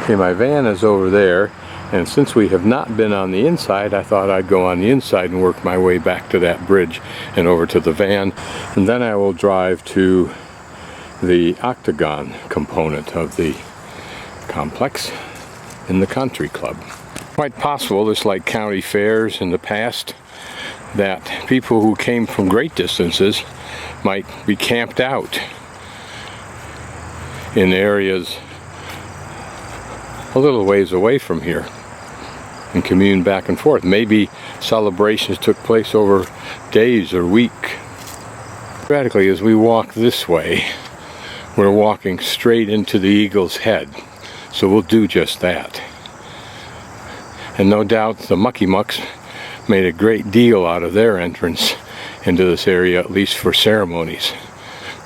Okay, my van is over there, and since we have not been on the inside, I thought I'd go on the inside and work my way back to that bridge and over to the van, and then I will drive to the Octagon component of the complex in the country club. Quite possible, just like county fairs in the past, that people who came from great distances might be camped out in areas a little ways away from here and commune back and forth. Maybe celebrations took place over days or week. Theoretically, as we walk this way, we're walking straight into the eagle's head, so we'll do just that. And no doubt the Mucky Mucks made a great deal out of their entrance into this area, at least for ceremonies,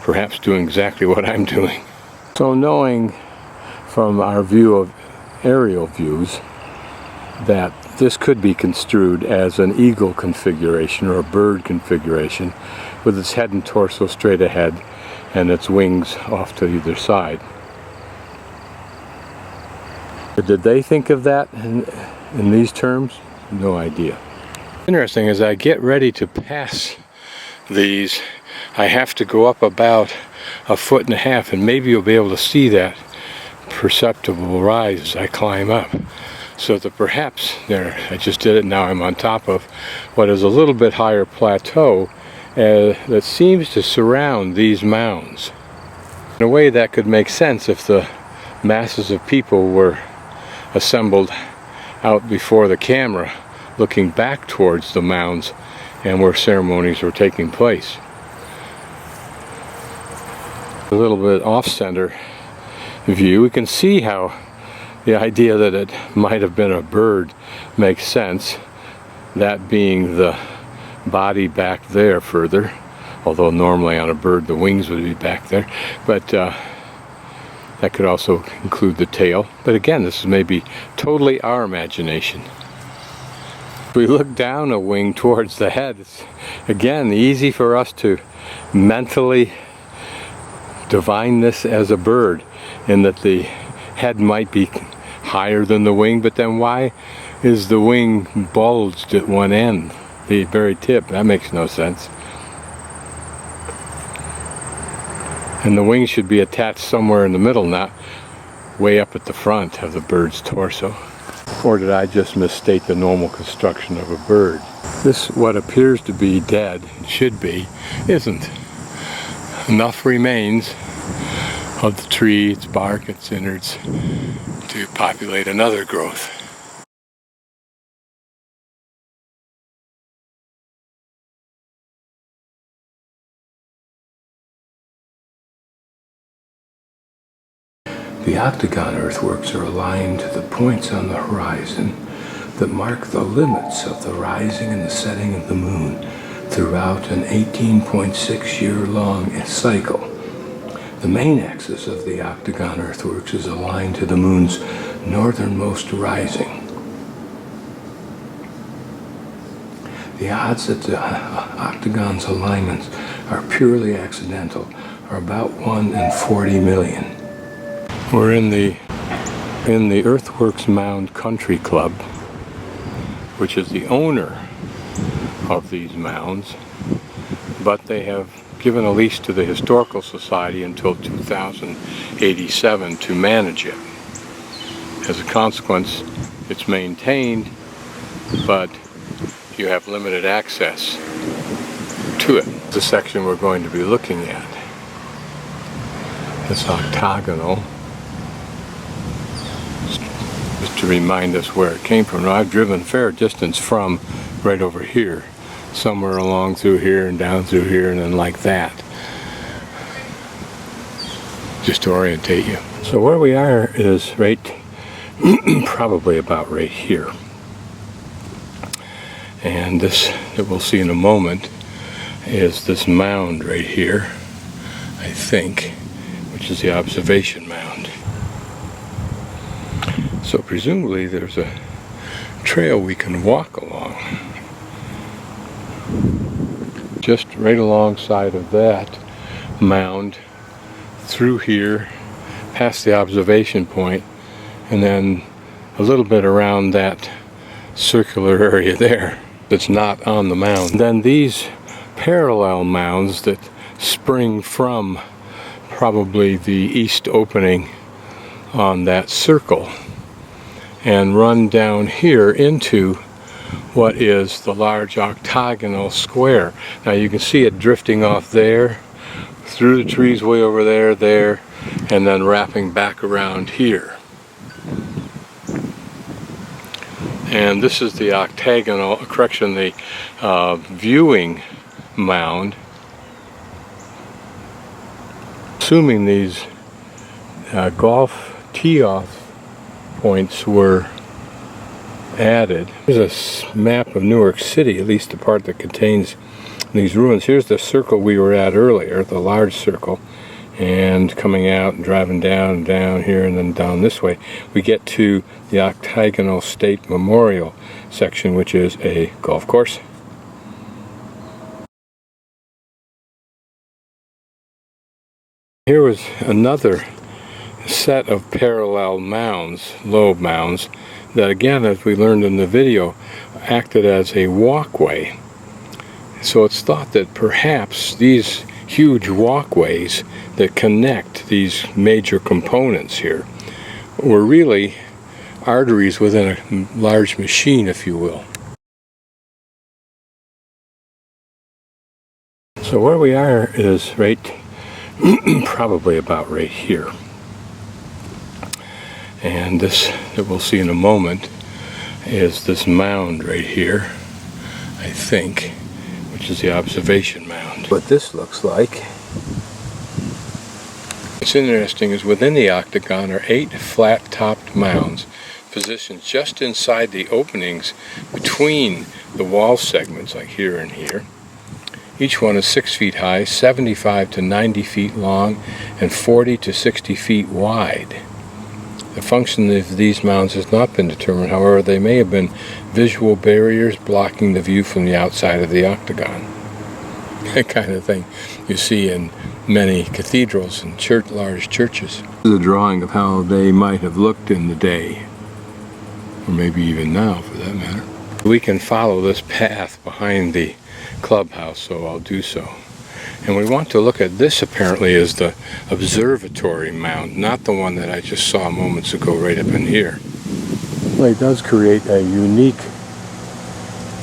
perhaps doing exactly what I'm doing. So knowing from our view of aerial views that this could be construed as an eagle configuration or a bird configuration with its head and torso straight ahead and its wings off to either side. Did they think of that in these terms? No idea. Interesting, as I get ready to pass these, I have to go up about 1.5 feet, and maybe you'll be able to see that perceptible rise as I climb up. So that perhaps there, I just did it, now I'm on top of what is a little bit higher plateau that seems to surround these mounds. In a way that could make sense if the masses of people were assembled out before the camera looking back towards the mounds and where ceremonies were taking place. A little bit off-center view, we can see how the idea that it might have been a bird makes sense, that being the body back there further, although normally on a bird the wings would be back there, but that could also include the tail. But again, this is maybe totally our imagination. If we look down a wing towards the head, it's again easy for us to mentally divine this as a bird, in that the head might be higher than the wing, but then why is the wing bulged at one end, the very tip? That makes no sense. And the wing should be attached somewhere in the middle, not way up at the front of the bird's torso. Or did I just misstate the normal construction of a bird? This, what appears to be dead, should be, isn't. Enough remains of the tree, its bark, its innards, to populate another growth. The Octagon earthworks are aligned to the points on the horizon that mark the limits of the rising and the setting of the moon throughout an 18.6-year-long cycle. The main axis of the Octagon earthworks is aligned to the moon's northernmost rising. The odds that the Octagon's alignments are purely accidental are about 1 in 40 million. We're in the Earthworks Mound Country Club, which is the owner of these mounds, but they have given a lease to the Historical Society until 2087 to manage it. As a consequence, it's maintained, but you have limited access to it. The section we're going to be looking at is octagonal, just to remind us where it came from. Now, I've driven a fair distance from right over here, somewhere along through here and down through here and then like that, just to orientate you. So where we are is right probably about right here, and this that we'll see in a moment is this mound right here, I think, which is the observation mound. So presumably there's a trail we can walk along just right alongside of that mound, through here, past the observation point, and then a little bit around that circular area there that's not on the mound. Then these parallel mounds that spring from probably the east opening on that circle and run down here into what is the large octagonal square. Now you can see it drifting off there, through the trees way over there, and then wrapping back around here. And this is the octagonal, correction, the viewing mound. Assuming these golf tee-off points were added. Here's a map of Newark City, at least the part that contains these ruins. Here's the circle we were at earlier, the large circle, and coming out and driving down here and then down this way, we get to the Octagonal State Memorial section, which is a golf course. Here was another set of parallel mounds, low mounds, that again, as we learned in the video, acted as a walkway. So it's thought that perhaps these huge walkways that connect these major components here were really arteries within a large machine, if you will. So where we are is probably about right here. And this that we'll see in a moment is this mound right here, I think, which is the observation mound. What this looks like. What's interesting is within the octagon are 8 flat-topped mounds positioned just inside the openings between the wall segments, like here and here. Each one is 6 feet high, 75 to 90 feet long, and 40 to 60 feet wide. The function of these mounds has not been determined. However, they may have been visual barriers blocking the view from the outside of the octagon. That kind of thing you see in many cathedrals and large churches. This is a drawing of how they might have looked in the day, or maybe even now for that matter. We can follow this path behind the clubhouse, so I'll do so. And we want to look at this. Apparently is the observatory mound, not the one that I just saw moments ago right up in here. Well, it does create a unique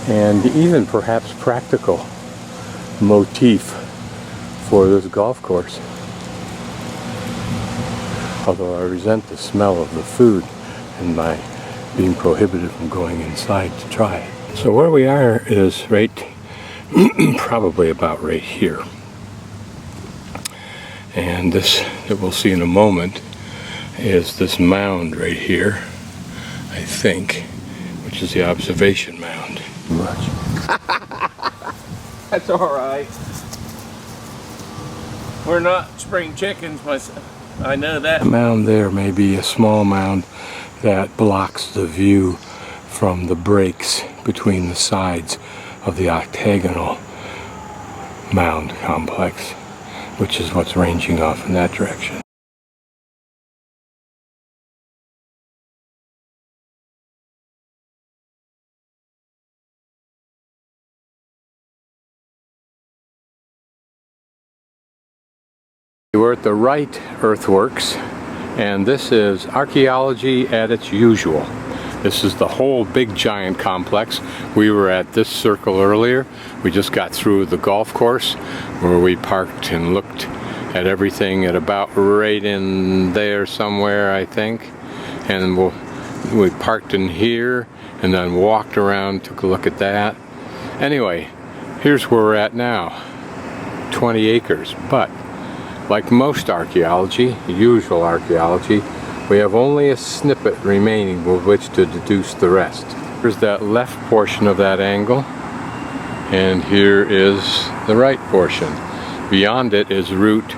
and even perhaps practical motif for this golf course. Although I resent the smell of the food and my being prohibited from going inside to try it. So where we are is probably about right here. And this that we'll see in a moment is this mound right here, I think, which is the observation mound. That's all right. We're not spring chickens, I know that. The mound there may be a small mound that blocks the view from the breaks between the sides of the octagonal mound complex, which is what's ranging off in that direction. We're at the Wright Earthworks, and this is archaeology at its usual. This is the whole big giant complex. We were at this circle earlier. We just got through the golf course where we parked and looked at everything at about right in there somewhere, I think. And we parked in here and then walked around, took a look at that. Anyway, here's where we're at now. 20 acres, but like most archaeology, usual archaeology, we have only a snippet remaining with which to deduce the rest. Here's that left portion of that angle, and here is the right portion. Beyond it is Route,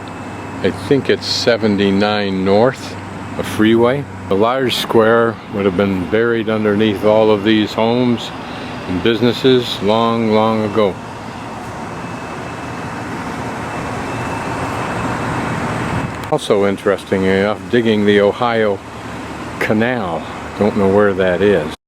I think it's 79 North, a freeway. The large square would have been buried underneath all of these homes and businesses long, long ago. Also interesting enough, digging the Ohio canal. Don't know where that is.